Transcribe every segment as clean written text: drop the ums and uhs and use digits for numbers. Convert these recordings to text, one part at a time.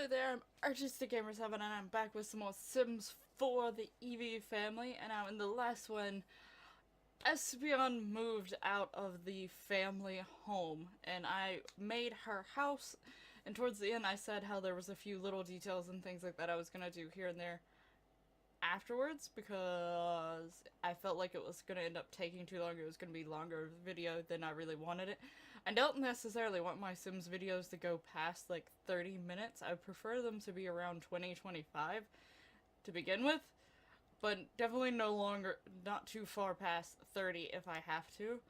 Hello there, I'm Artistic Gamer 7 and I'm back with some more Sims for the Eevee family. And now in the last one, Espeon moved out of the family home and I made her house. And towards the end I said how there was a few little details and things like that I was gonna do here and there afterwards because I felt like it was going to end up taking too long. It was going to be longer video than I really wanted it. I don't necessarily want my Sims videos to go past like 30 minutes. I prefer them to be around 20-25 to begin with, but definitely no longer, not too far past 30 if I have to.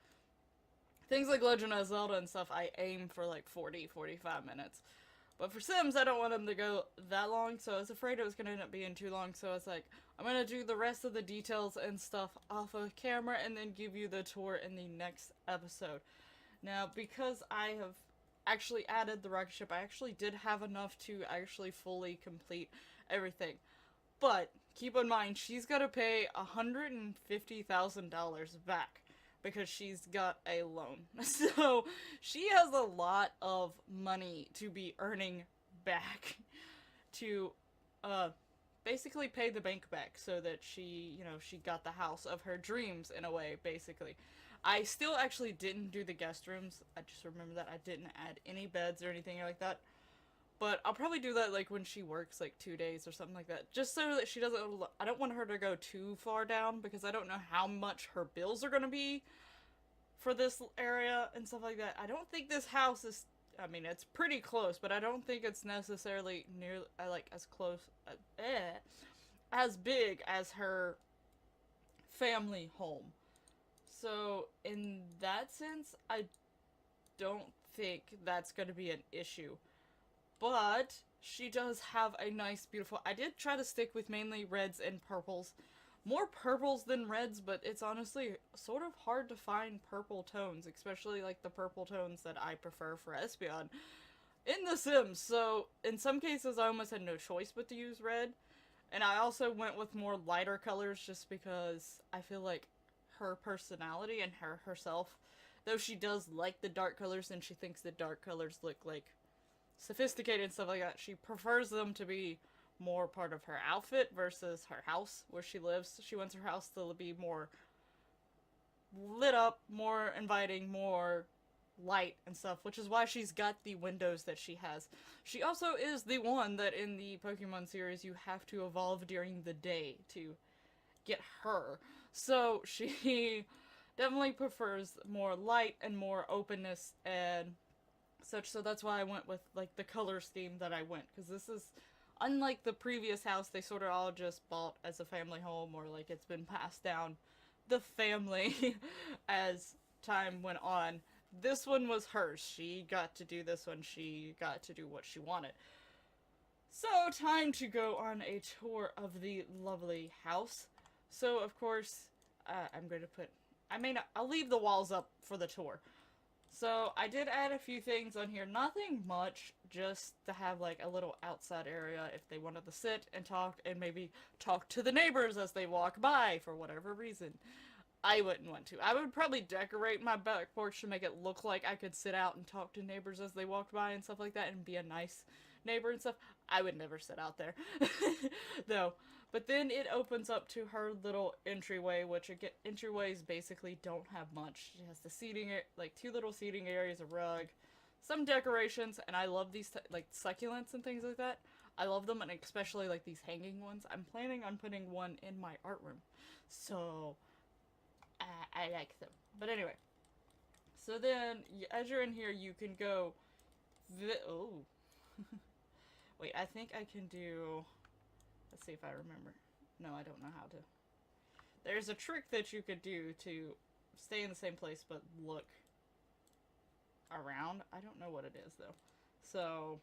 Things like Legend of Zelda and stuff, I aim for like 40-45 minutes. But for Sims, I don't want them to go that long, so I was afraid it was going to end up being too long, so I was like, I'm going to do the rest of the details and stuff off of camera and then give you the tour in the next episode. Now, because I have actually added the rocket ship, I actually did have enough to actually fully complete everything. But, keep in mind, she's got to pay $150,000 back because she's got a loan. So she has a lot of money to be earning back to basically pay the bank back so that she got the house of her dreams in a way, basically. I still actually didn't do the guest rooms. I just remember that I didn't add any beds or anything like that. But I'll probably do that like when she works like 2 days or something like that. Just so that she doesn't, I don't want her to go too far down because I don't know how much her bills are going to be for this area and stuff like that. I don't think this house is, I mean, it's pretty close, but I don't think it's necessarily near, like, as close, as big as her family home. So, in that sense, I don't think that's going to be an issue. But she does have a nice, beautiful... I did try to stick with mainly reds and purples. More purples than reds, but it's honestly sort of hard to find purple tones, especially like the purple tones that I prefer for Espeon in The Sims. So in some cases I almost had no choice but to use red. And I also went with more lighter colors just because I feel like her personality and herself, though she does like the dark colors and she thinks the dark colors look like sophisticated and stuff like that, she prefers them to be more part of her outfit versus her house where she lives. She wants her house to be more lit up, more inviting, more light and stuff, which is why she's got the windows that she has. She also is the one that in the Pokemon series you have to evolve during the day to get her. So she definitely prefers more light and more openness and such, so that's why I went with like the color scheme that I went, because this is unlike the previous house. They sort of all just bought as a family home, or like it's been passed down the family as time went on. This one was hers. She got to do this one. She got to do what she wanted. So time to go on a tour of the lovely house. So of course I'm going to put, I'll leave the walls up for the tour. So, I did add a few things on here. Nothing much, just to have, like, a little outside area if they wanted to sit and talk and maybe talk to the neighbors as they walk by for whatever reason. I wouldn't want to. I would probably decorate my back porch to make it look like I could sit out and talk to neighbors as they walked by and stuff like that and be a nice neighbor and stuff. I would never sit out there. Though. But then it opens up to her little entryway, which again, entryways basically don't have much. She has the seating, like 2 little seating areas, a rug, some decorations, and I love these, like, succulents and things like that. I love them, and especially, like, these hanging ones. I'm planning on putting one in my art room. So, I like them. But anyway. So then, as you're in here, you can go... Oh. Wait, I think I can do... Let's see if I remember. No, I don't know how to. There's a trick that you could do to stay in the same place but look around. I don't know what it is, though. So,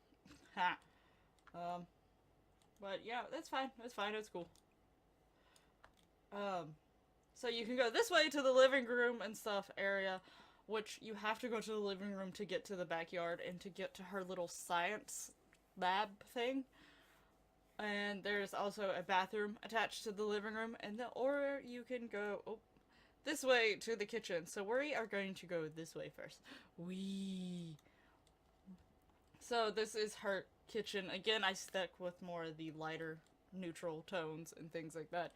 ha. But yeah, that's fine. That's fine. It's cool. So you can go this way to the living room and stuff area, which you have to go to the living room to get to the backyard and to get to her little science lab thing. And there's also a bathroom attached to the living room, and or you can go this way to the kitchen. So we are going to go this way first. So this is her kitchen. Again, I stuck with more of the lighter neutral tones and things like that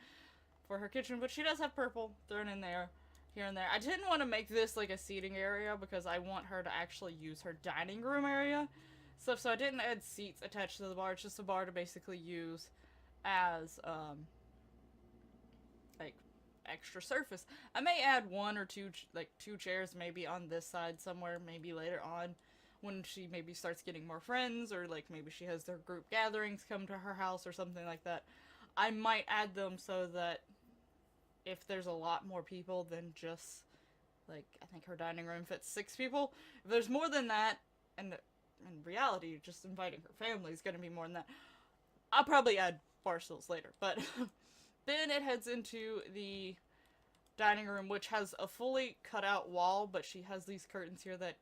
for her kitchen, but she does have purple thrown in there, here and there. I didn't want to make this like a seating area because I want her to actually use her dining room area stuff, so I didn't add seats attached to the bar. It's just a bar to basically use as, like, extra surface. I may add one or two, like, two chairs maybe on this side somewhere, maybe later on, when she maybe starts getting more friends, or, like, maybe she has their group gatherings come to her house or something like that. I might add them so that if there's a lot more people than just, like, I think her dining room fits 6 people. If there's more than that, and in reality, just inviting her family is going to be more than that, I'll probably add bar stools later. But then it heads into the dining room, which has a fully cut out wall, but she has these curtains here that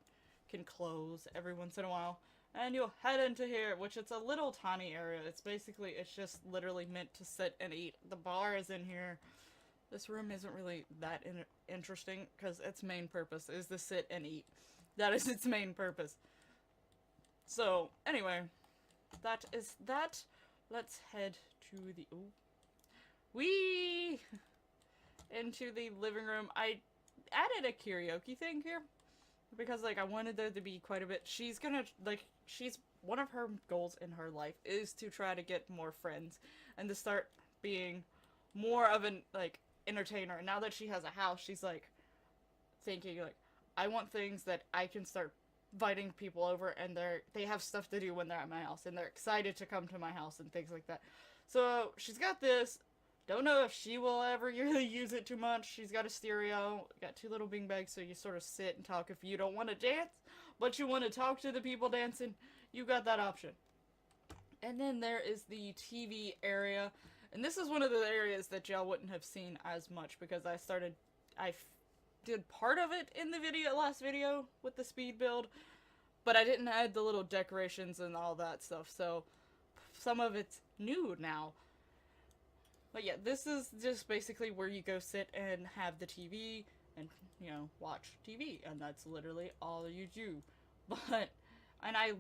can close every once in a while. And you'll head into here, which it's a little tiny area. It's basically, it's just literally meant to sit and eat. The bar is in here. This room isn't really that interesting because its main purpose is to sit and eat. That is its main purpose. So, anyway, that is that. Let's head to the... Ooh. Whee! Into the living room. I added a karaoke thing here because, like, I wanted there to be quite a bit. She's gonna, like, one of her goals in her life is to try to get more friends and to start being more of an, like, entertainer. And now that she has a house, she's, like, thinking, like, I want things that I can start inviting people over and they have stuff to do when they're at my house and they're excited to come to my house and things like that. So she's got this. Don't know if she will ever really use it too much. She's got a stereo, got 2 little beanbags, so you sort of sit and talk if you don't want to dance, but you want to talk to the people dancing, you got that option. And then there is the TV area, and this is one of the areas that y'all wouldn't have seen as much because I did part of it in the last video with the speed build, but I didn't add the little decorations and all that stuff, so some of it's new now. But yeah, this is just basically where you go sit and have the TV and, you know, watch TV, and that's literally all you do. But, and I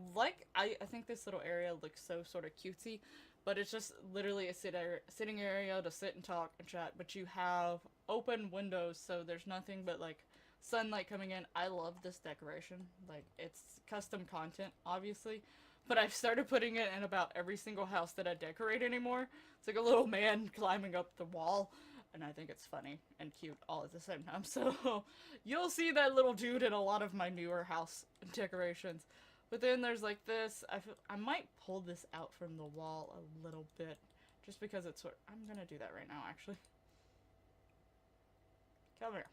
think this little area looks so sort of cutesy, but it's just literally a sitting area to sit and talk and chat, but you have open windows, so there's nothing but, like, sunlight coming in. I love this decoration. Like, it's custom content, obviously, but I've started putting it in about every single house that I decorate anymore. It's like a little man climbing up the wall, and I think it's funny and cute all at the same time. So you'll see that little dude in a lot of my newer house decorations. But then there's like this. I might pull this out from the wall a little bit, just because it's sort. I'm gonna do that right now, actually. Come here.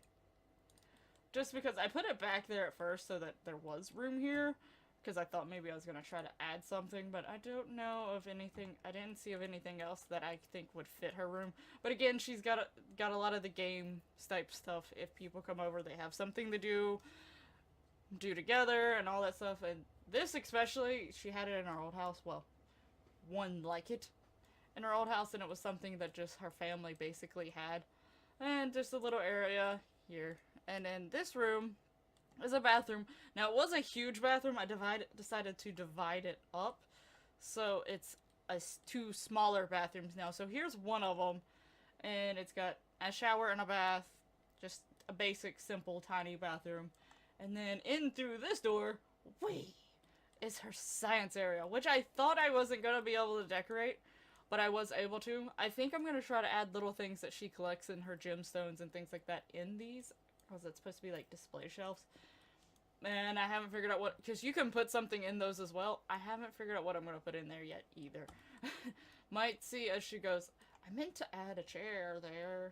Just because I put it back there at first so that there was room here, because I thought maybe I was gonna try to add something, but I don't know of anything. I didn't see of anything else that I think would fit her room. But again, she's got a lot of the game type stuff. If people come over, they have something to do together and all that stuff. And this especially, she had it in her old house. Well, one like it in her old house, and it was something that just her family basically had. And just a little area here. And in this room is a bathroom. Now, it was a huge bathroom. I decided to divide it up. So it's 2 smaller bathrooms now. So here's one of them. And it's got a shower and a bath. Just a basic, simple, tiny bathroom. And then in through this door, is her science area. Which I thought I wasn't going to be able to decorate. But I was able to. I think I'm going to try to add little things that she collects in her gemstones and things like that in these. Because it's supposed to be like display shelves. And I haven't figured out what, because you can put something in those as well. I haven't figured out what I'm going to put in there yet either. Might see as she goes. I meant to add a chair there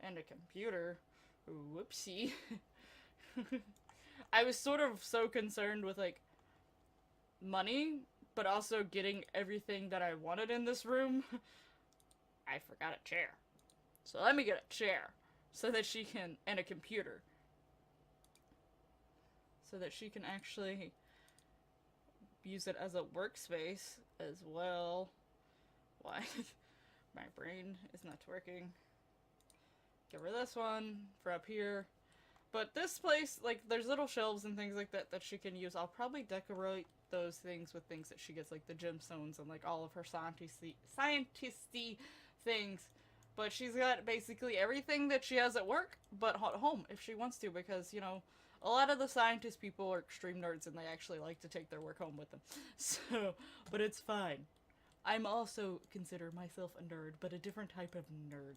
and a computer. Whoopsie. I was sort of so concerned with like money, but also getting everything that I wanted in this room. I forgot a chair. So let me get a chair so that she can, and a computer. So that she can actually use it as a workspace as well. Why? My brain is not working. Get rid of this one for up here. But this place, like, there's little shelves and things like that that she can use. I'll probably decorate those things with things that she gets, like the gemstones and like all of her scientisty things. But she's got basically everything that she has at work, but at home if she wants to, because, you know, a lot of the scientist people are extreme nerds and they actually like to take their work home with them. So, but it's fine. I'm also consider myself a nerd, but a different type of nerd.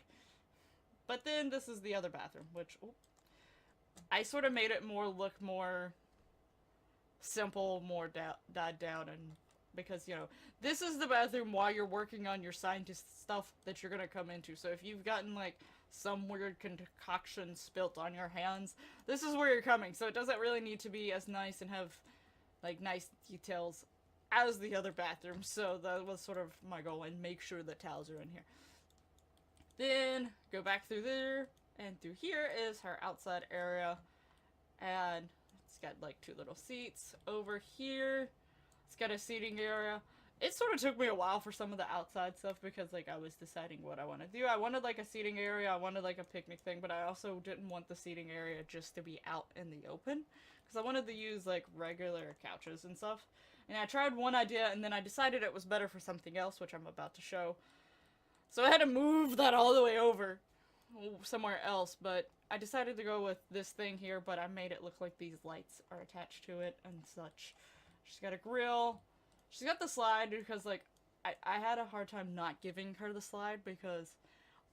But then this is the other bathroom, which I sort of made it look more simple, more died down, and because, you know, this is the bathroom while you're working on your scientist stuff that you're gonna come into. So if you've gotten like some weird concoction spilt on your hands, this is where you're coming. So it doesn't really need to be as nice and have like nice details as the other bathroom. So that was sort of my goal, and make sure the towels are in here. Then go back through there, and through here is her outside area, and it's got like 2 little seats. Over here, it's got a seating area. It sort of took me a while for some of the outside stuff because like I was deciding what I want to do. I wanted like a seating area, I wanted like a picnic thing, but I also didn't want the seating area just to be out in the open because I wanted to use like regular couches and stuff. And I tried one idea and then I decided it was better for something else, which I'm about to show. So I had to move that all the way over somewhere else, but I decided to go with this thing here, but I made it look like these lights are attached to it and such. She's got a grill. She's got the slide because, like, I had a hard time not giving her the slide because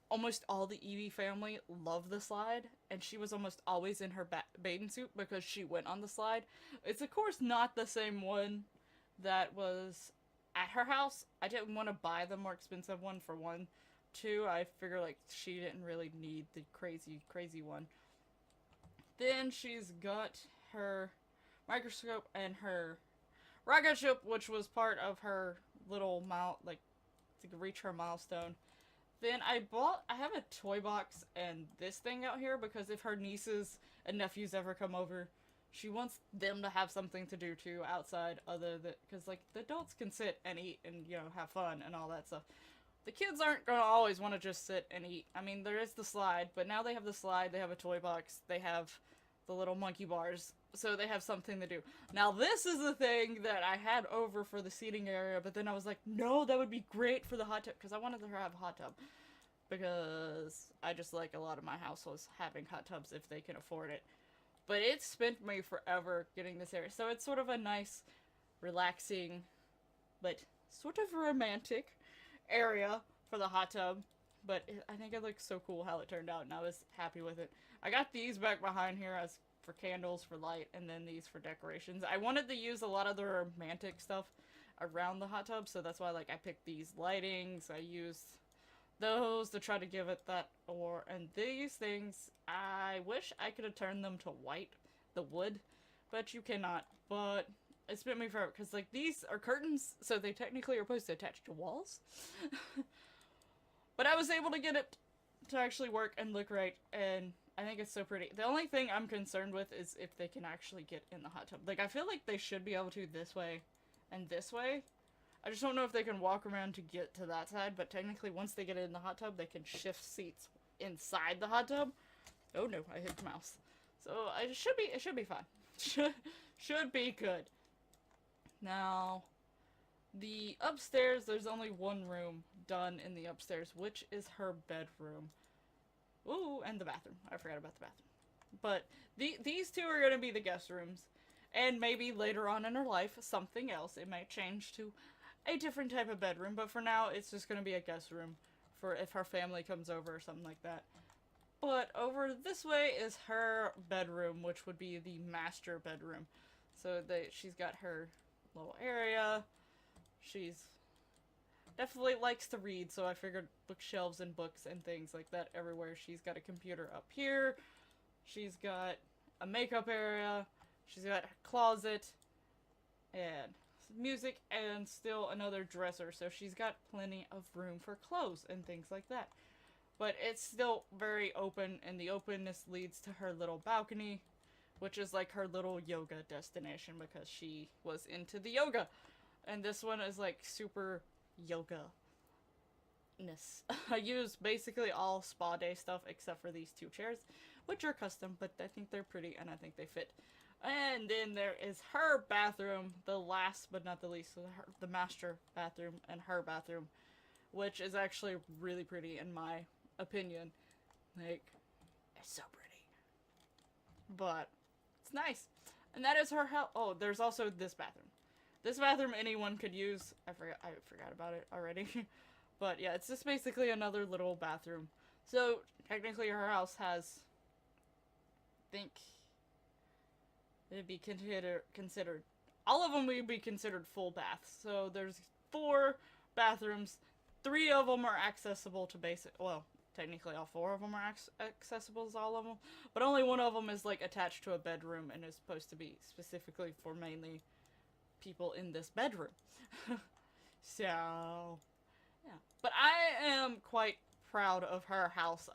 almost all the Eevee family love the slide, and she was almost always in her bathing suit because she went on the slide. It's, of course, not the same one that was at her house. I didn't want to buy the more expensive one for one. Two, I figure, like, she didn't really need the crazy one. Then she's got her microscope and her rocket ship, which was part of her little like, to reach her milestone. Then I have a toy box and this thing out here because if her nieces and nephews ever come over, she wants them to have something to do too outside other than, because like the adults can sit and eat and, you know, have fun and all that stuff. The kids aren't gonna always want to just sit and eat. I mean, there is the slide, but now they have the slide, they have a toy box, they have the little monkey bars, so they have something to do. Now this is the thing that I had over for the seating area, but then I was like, no, that would be great for the hot tub, because I wanted her to have a hot tub. Because I just like a lot of my households having hot tubs if they can afford it. But it spent me forever getting this area. So it's sort of a nice, relaxing, but sort of romantic area for the hot tub. But I think it looks so cool how it turned out, and I was happy with it. I got these back behind here as for candles, for light, and then these for decorations. I wanted to use a lot of the romantic stuff around the hot tub, so that's why, like, I picked these lightings. I used those to try to give it that and these things, I wish I could have turned them to white, the wood, but you cannot. But it spent me forever, because, like, these are curtains, so they technically are supposed to attach to walls. But I was able to get it to actually work and look right, and I think it's so pretty. The only thing I'm concerned with is if they can actually get in the hot tub. Like, I feel like they should be able to this way and this way. I just don't know if they can walk around to get to that side, but technically once they get in the hot tub, they can shift seats inside the hot tub. Oh no, I hit the mouse. So it should be fine. Should be good. Now, the upstairs, there's only one room done in the upstairs, which is her bedroom. Ooh, and the bathroom. I forgot about the bathroom. But these two are going to be the guest rooms. And maybe later on in her life, something else. It might change to a different type of bedroom. But for now, it's just going to be a guest room for if her family comes over or something like that. But over this way is her bedroom, which would be the master bedroom. So she's got her little area. She's definitely likes to read, so I figured bookshelves and books and things like that everywhere. She's got a computer up here. She's got a makeup area. She's got a closet and music and still another dresser. So she's got plenty of room for clothes and things like that. But it's still very open, and the openness leads to her little balcony, which is like her little yoga destination because she was into the yoga. And this one is like super yoga-ness. I use basically all spa day stuff except for these two chairs, which are custom, but I think they're pretty and I think they fit. And then there is her bathroom, the last but not the least, so the master bathroom and her bathroom, which is actually really pretty in my opinion. Like, it's so pretty. But it's nice. And that is her house. Oh, there's also this bathroom. This bathroom anyone could use. I forgot about it already. But yeah, it's just basically another little bathroom. So technically her house has, I think, it'd be considered all of them would be considered full baths. So there's 4 bathrooms. 3 of them are accessible to basic. Well, technically all 4 of them are accessible to all of them, but only one of them is like attached to a bedroom and is supposed to be specifically for mainly people in this bedroom. So yeah, but I am quite proud of her house.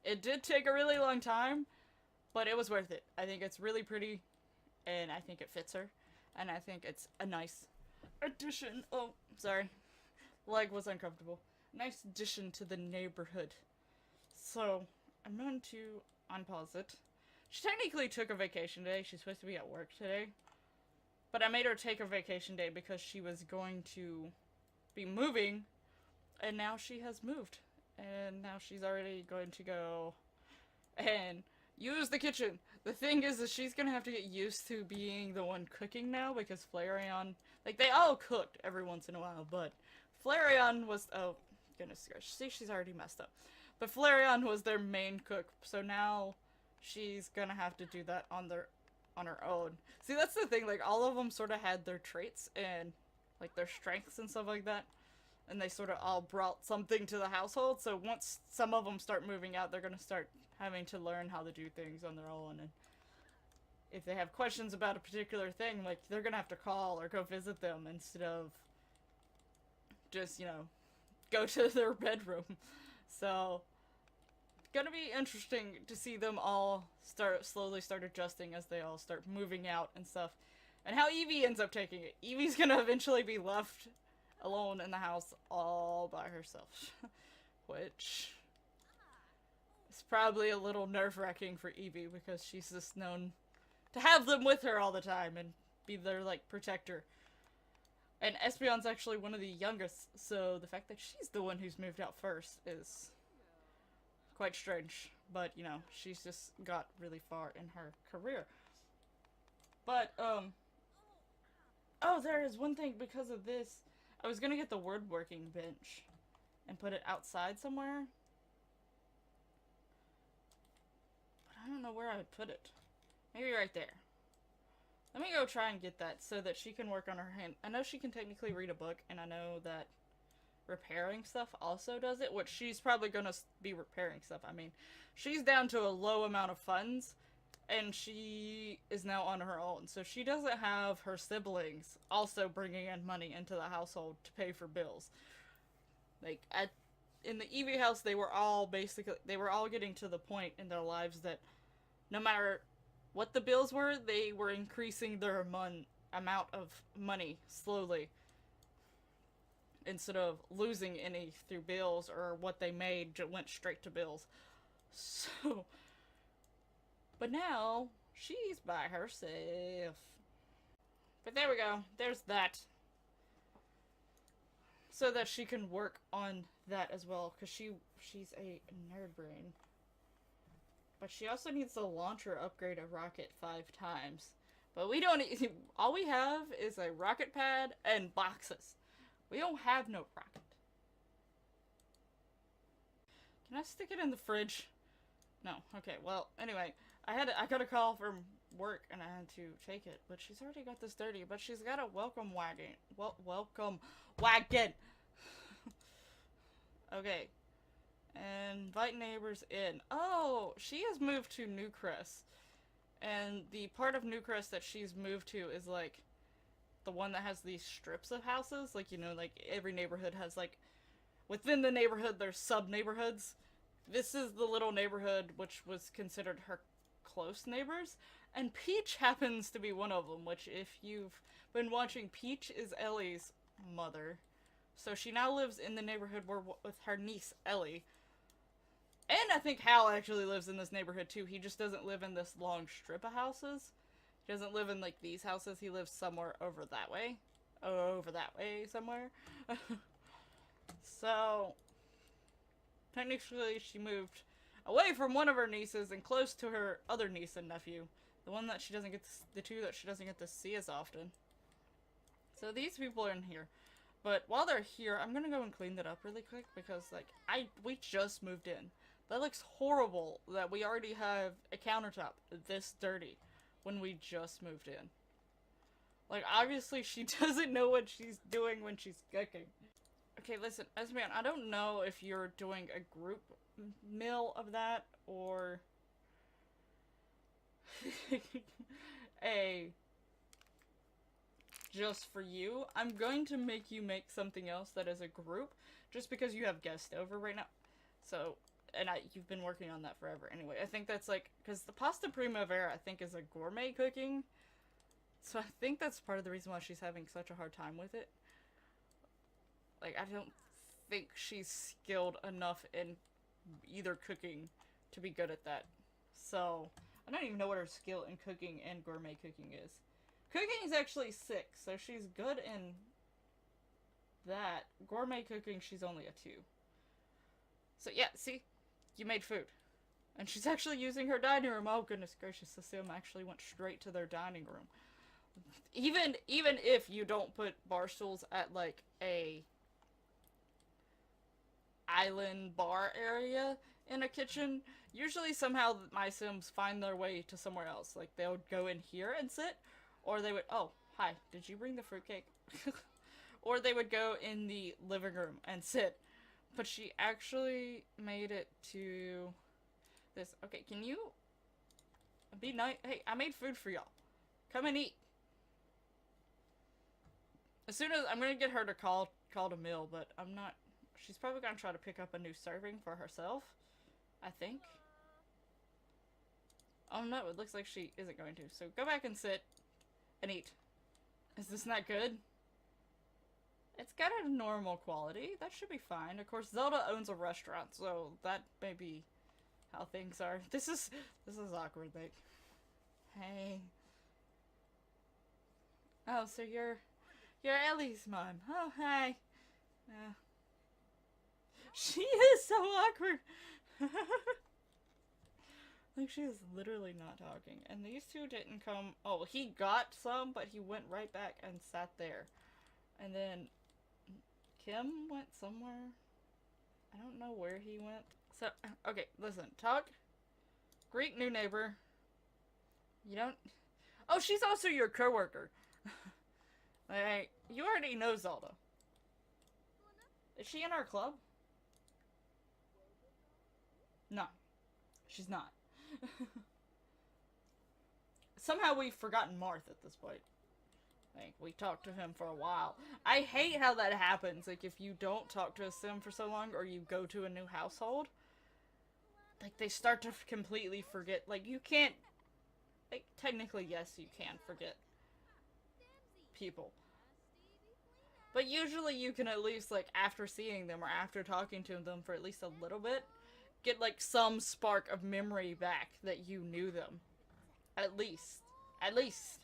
It did take a really long time, but it was worth it. I think it's really pretty, and I think it fits her, and I think it's a nice addition. Oh, sorry. Leg was uncomfortable. Nice addition to the neighborhood. So, I'm going to unpause it. She technically took a vacation day. She's supposed to be at work today. But I made her take a vacation day because she was going to be moving, and now she has moved. And now she's already going to go and use the kitchen. The thing is that she's gonna have to get used to being the one cooking now because Flareon, like, they all cooked every once in a while, but Flareon was, oh, goodness gosh, see, she's already messed up. But Flareon was their main cook, so now she's gonna have to do that on her own. See, that's the thing, like, all of them sort of had their traits and, like, their strengths and stuff like that. And they sort of all brought something to the household, so once some of them start moving out, they're gonna start having to learn how to do things on their own, and if they have questions about a particular thing, like, they're gonna have to call or go visit them instead of just, you know, go to their bedroom. So, it's gonna be interesting to see them all slowly start adjusting as they all start moving out and stuff, and how Eevee ends up taking it. Eevee's gonna eventually be left alone in the house all by herself, which is probably a little nerve-wracking for Eevee because she's just known to have them with her all the time and be their, like, protector. And Espeon's actually one of the youngest, so the fact that she's the one who's moved out first is quite strange. But, you know, she's just got really far in her career. But, oh, there is one thing because of this. I was gonna get the woodworking bench and put it outside somewhere. But I don't know where I would put it. Maybe right there. Let me go try and get that so that she can work on her hand. I know she can technically read a book, and I know that repairing stuff also does it, which she's probably gonna be repairing stuff. I mean, she's down to a low amount of funds, and she is now on her own, so she doesn't have her siblings also bringing in money into the household to pay for bills. Like, in the Eevee house, they were all getting to the point in their lives that no matter what the bills were, they were increasing their amount of money slowly instead of losing any through bills, or what they made went straight to bills. So, but now she's by herself. But there we go. There's that. So that she can work on that as well, because she's a nerd brain. But she also needs to launch her upgrade a rocket 5 times. But we don't, all we have is a rocket pad and boxes. We don't have no rocket. Can I stick it in the fridge? No. Okay, well, anyway, I got a call from work and I had to take it, but she's already got this dirty, but she's got a welcome wagon. Welcome wagon. Okay. Invite neighbors in. Oh, she has moved to Newcrest. And the part of Newcrest that she's moved to is, like, the one that has these strips of houses. Like, you know, like, every neighborhood has, like, within the neighborhood there's sub-neighborhoods. This is the little neighborhood which was considered her close neighbors. And Peach happens to be one of them, which, if you've been watching, Peach is Ellie's mother. So she now lives in the neighborhood with her niece, Ellie. And I think Hal actually lives in this neighborhood too. He just doesn't live in this long strip of houses. He doesn't live in, like, these houses. He lives somewhere over that way. Over that way somewhere. So, technically she moved away from one of her nieces and close to her other niece and nephew. The one that she doesn't get to, the two that she doesn't get to see as often. So these people are in here. But while they're here, I'm gonna go and clean that up really quick because, like, we just moved in. That looks horrible that we already have a countertop this dirty when we just moved in. Like, obviously she doesn't know what she's doing when she's cooking. Okay, listen, Espeon, I don't know if you're doing a group meal of that or a just for you. I'm going to make you make something else that is a group just because you have guests over right now. So, and you've been working on that forever anyway. I think that's like, because the pasta primavera I think is a gourmet cooking. So I think that's part of the reason why she's having such a hard time with it. Like, I don't think she's skilled enough in either cooking to be good at that. So, I don't even know what her skill in cooking and gourmet cooking is. Cooking is actually 6, so she's good in that. Gourmet cooking, she's only a 2. So yeah, see? You made food. And she's actually using her dining room. Oh goodness gracious, the sim actually went straight to their dining room. Even if you don't put bar stools at like a island bar area in a kitchen, usually somehow my sims find their way to somewhere else. Like, they would go in here and sit, or they would, oh, hi, did you bring the fruitcake? Or they would go in the living room and sit. But she actually made it to this. Okay, can you be nice? Hey, I made food for y'all. Come and eat. As soon as, I'm gonna get her to call a meal, but I'm not, she's probably gonna try to pick up a new serving for herself, I think. Oh no, it looks like she isn't going to. So go back and sit and eat. Is this not good? It's got a normal quality. That should be fine. Of course, Zelda owns a restaurant, so that may be how things are. This is awkward, like. Hey. Oh, so you're Ellie's mom. Oh, hi. She is so awkward. Like, she is literally not talking. And these two didn't come. Oh, he got some, but he went right back and sat there. And then Kim went somewhere. I don't know where he went. So, okay, listen. Talk. Greet new neighbor. You don't... Oh, she's also your coworker. Like, you already know Zelda. Is she in our club? No. She's not. Somehow we've forgotten Marth at this point. Like, we talked to him for a while. I hate how that happens. Like, if you don't talk to a sim for so long, or you go to a new household, like, they start to completely forget. Like, you can't... Like, technically, yes, you can forget people. But usually you can at least, like, after seeing them, or after talking to them for at least a little bit, get, like, some spark of memory back that you knew them. At least. At least.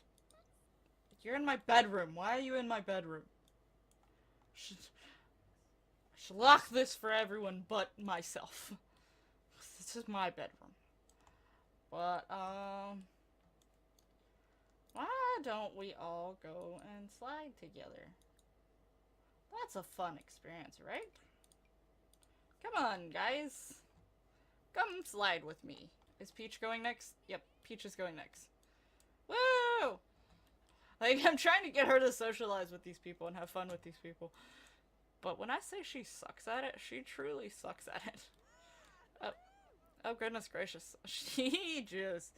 You're in my bedroom. Why are you in my bedroom? I should lock this for everyone but myself. This is my bedroom. But, why don't we all go and slide together? That's a fun experience, right? Come on, guys. Come slide with me. Is Peach going next? Yep, Peach is going next. Woo! Like, I'm trying to get her to socialize with these people and have fun with these people. But when I say she sucks at it, she truly sucks at it. Oh goodness gracious. She just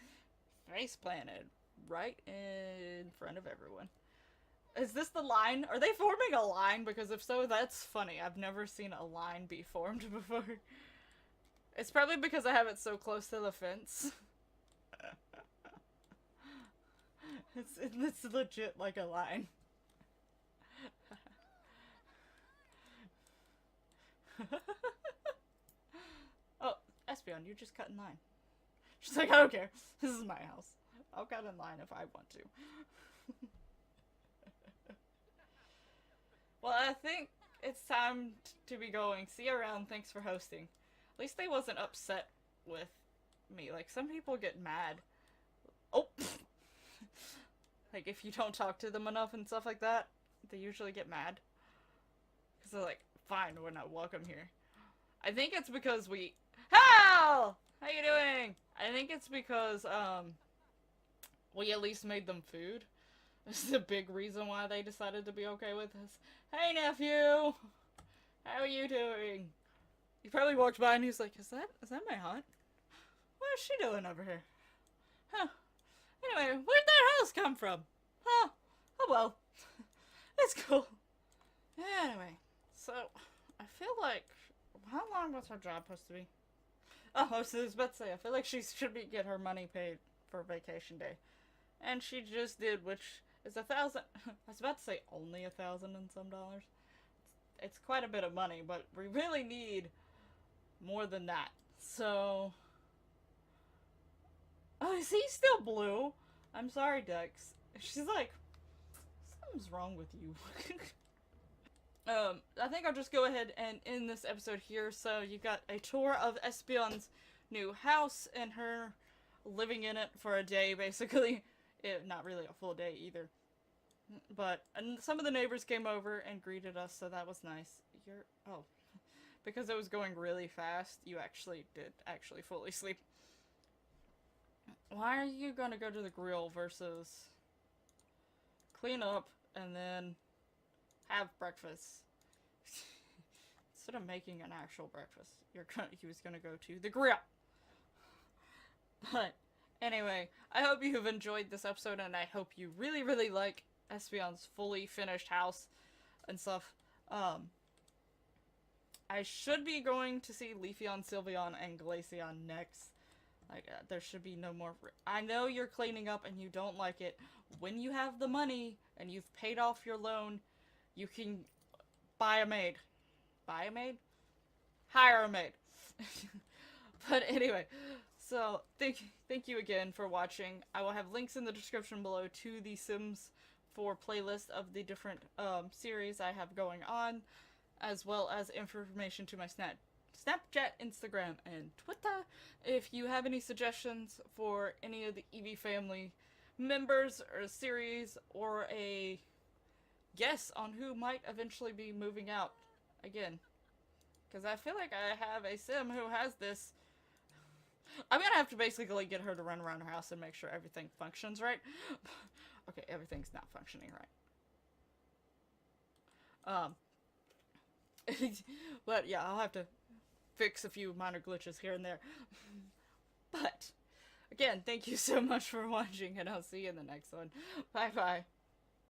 face planted right in front of everyone. Is this the line? Are they forming a line? Because if so, that's funny. I've never seen a line be formed before. It's probably because I have it so close to the fence. It's legit like a line. Oh, Espeon, you just cut in line. She's like, I don't care. This is my house. I'll cut in line if I want to. Well, I think it's time to be going. See you around. Thanks for hosting. At least they wasn't upset with me. Like, some people get mad. Oh! Like, if you don't talk to them enough and stuff like that, they usually get mad. Because they're like, fine, we're not welcome here. I think it's because we... Hal! How you doing? I think it's because, we at least made them food. This is a big reason why they decided to be okay with us. Hey, nephew! How are you doing? He probably walked by and he's like, is that my aunt? What is she doing over here? Huh. Anyway, where'd that house come from? Huh. Oh well. It's cool. Anyway, so, I feel like, how long was her job supposed to be? Oh, I was about to say, I feel like she should get her money paid for vacation day. And she just did, which is 1,000, I was about to say only 1,000 and some dollars. It's quite a bit of money, but we really need more than that. So, oh, is he still blue? I'm sorry, Dex. She's like, something's wrong with you. I think I'll just go ahead and end this episode here. So you got a tour of Espeon's new house and her living in it for a day, basically. Not really a full day either. But and some of the neighbors came over and greeted us, so that was nice. Oh. Because it was going really fast, you did fully sleep. Why are you gonna go to the grill versus clean up and then have breakfast? Instead of making an actual breakfast, he was gonna go to the grill. But anyway, I hope you have enjoyed this episode, and I hope you really, really like Espeon's fully finished house and stuff. I should be going to see Leafeon, Sylveon, and Glaceon next. Like, there should be no more... I know you're cleaning up and you don't like it. When you have the money and you've paid off your loan, you can buy a maid. Buy a maid? Hire a maid. But anyway, so thank you again for watching. I will have links in the description below to the Sims 4 playlist of the different series I have going on, as well as information to my Snapchat, Instagram, and Twitter. If you have any suggestions for any of the Eevee Family members or a series, or a guess on who might eventually be moving out again. Because I feel like I have a sim who has this. I'm gonna have to basically get her to run around her house and make sure everything functions right. Okay, everything's not functioning right. But yeah, I'll have to fix a few minor glitches here and there. But, again, thank you so much for watching, and I'll see you in the next one. Bye-bye.